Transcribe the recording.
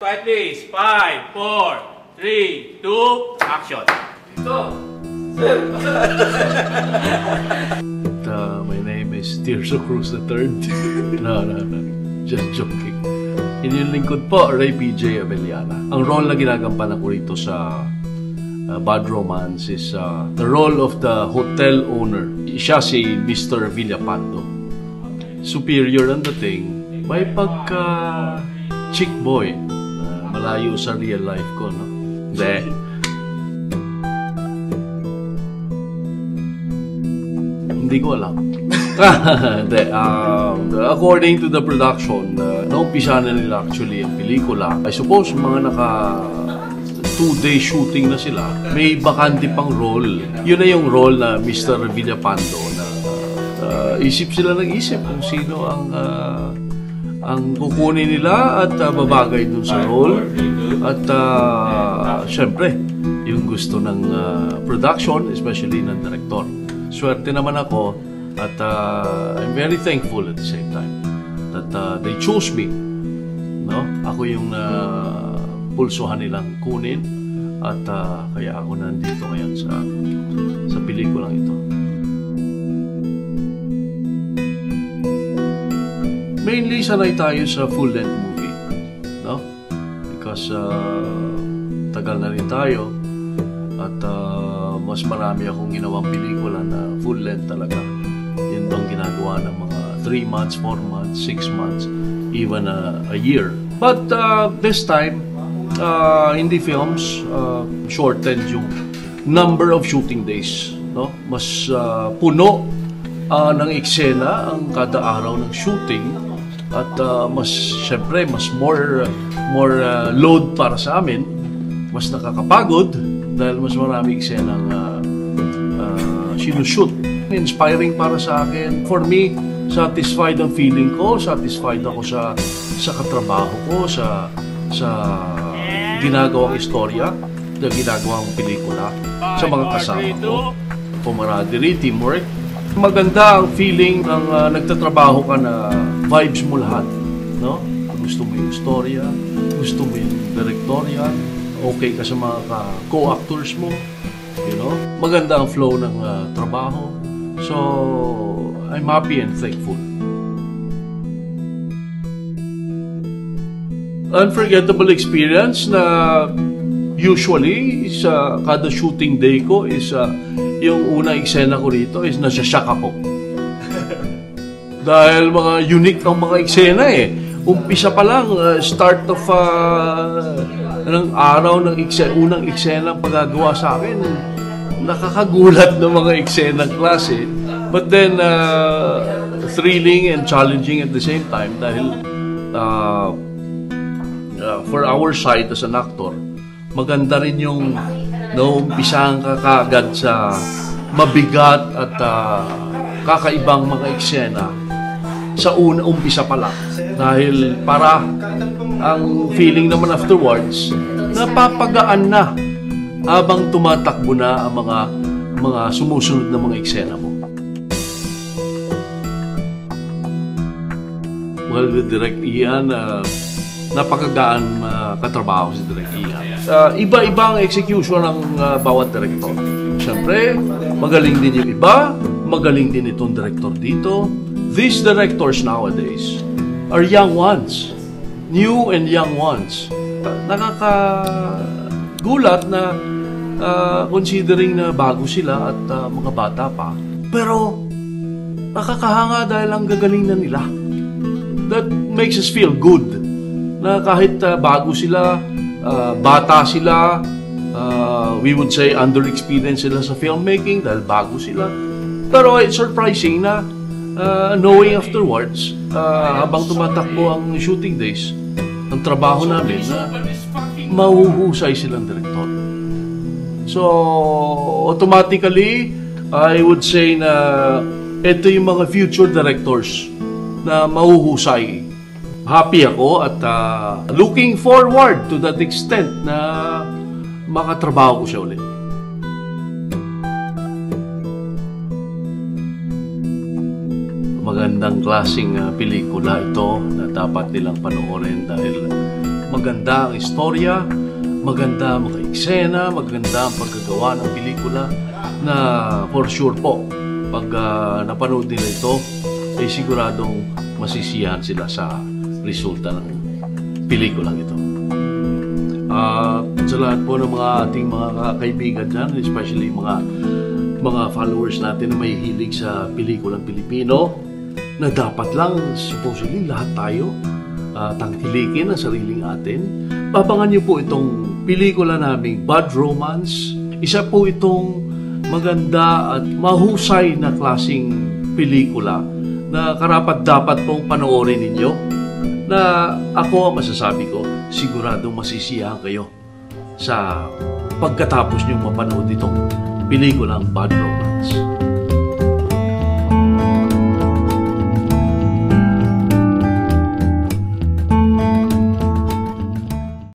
At least 5, 4, 3, 2, action. Go! My name is Tirso Cruz III. No. Just joking. Inyong lingkod po, Ray PJ Abellana. Ang role na ginagampanan ko rito sa Bad Romance is the role of the hotel owner. Siya si Mr. Villapando. Superior ang dating. May pagka chick boy. Malayo sa real life ko, no? Hindi ko alam. According to the production, naumpisa na nila actually ang pelikula. I suppose mga naka 2-day shooting na sila. May bakante pang role. Yun na yung role na Mr. Villapando na isip sila ng isip kung sino ang kukunin nila at babagay dun sa role. At syempre, yung gusto ng production, especially ng director. Swerte naman ako at I'm very thankful at the same time that they chose me. No? Ako yung pulsuhan nilang kunin at kaya ako nandito ngayon sa pelikulang ito. Mainly sanay tayo sa full-length movie, no? Because tagal na rin tayo at mas marami akong ginawang pelikula na full-length talaga. Yun bang ginagawa ng mga 3 months, 4 months, 6 months, even a year. But this time, hindi films, shortened yung number of shooting days, no? Mas puno ng eksena ang kada araw ng shooting. At mas, syempre, mas more load para sa amin. Mas nakakapagod dahil mas marami eksenang sinushoot. Inspiring para sa akin. For me, satisfied ang feeling ko. Satisfied ako sa katrabaho ko, sa ginagawang istorya, sa ginagawang pelikula, sa mga kasama ko. Camaraderie, teamwork. Maganda ang feeling ng nagtatrabaho ka na vibes mo lahat, no? Gusto mo yung storya, gusto mo yung directorial, okay ka sa mga co-actors mo, you know? Maganda ang flow ng trabaho. So, I'm happy and thankful. Unforgettable experience na usually sa kada shooting day ko is yung unang eksena ko rito is nasashock ako. Dahil mga unique ang mga eksena eh. Umpisa pa lang, start of ng araw ng unang eksena ang pagagawa sa akin. Nakakagulat ng mga eksena klase. But then, thrilling and challenging at the same time dahil for our side as an actor, maganda rin yung naumpisang ka kaagad sa mabigat at kakaibang mga eksena sa umpisa pa lang. Dahil para ang feeling naman afterwards, napapagaan na habang tumatakbo na ang mga sumusunod na mga eksena mo. Well, with Direct Ian, napakagaan katrabaho si Direct Ian. Iba-iba ang execution ng bawat director. Siyempre, magaling din yung iba, magaling din itong director dito. These directors nowadays are young ones, new and young ones. Nakakagulat na considering na bago sila at mga bata pa. Pero nakakahanga dahil ang gagaling na nila. That makes us feel good. Na kahit bago sila, bata sila, we would say underexperienced sila sa filmmaking dahil bago sila. Pero it's surprising na knowing afterwards, habang tumatakbo ang shooting days, ang trabaho namin na mahuhusay silang direktor. So, automatically, I would say na ito yung mga future directors na mahuhusay. Happy ako at looking forward to that extent na makatrabaho ko siya ulit. Magandang klaseng pelikula ito na dapat nilang panoorin dahil maganda ang istorya, maganda ang mga eksena, maganda ang pagkagawa ng pelikula na for sure po, pag napanood nila ito, ay siguradong masisiyahan sila sa resulta ng pelikulang ito. Sa lahat po ng mga ating mga kaibigan dyan, especially mga followers natin na may hilig sa pelikulang Pilipino, na dapat lang, supposedly, lahat tayo tangkilikin ang sariling atin. Papangan niyo po itong pelikula naming Bad Romance. Isa po itong maganda at mahusay na klaseng pelikula na karapat-dapat pong panoorin ninyo, na ako ang masasabi ko, siguradong masisiyahan kayo sa pagkatapos niyong mapanood itong pelikulang Bad Romance.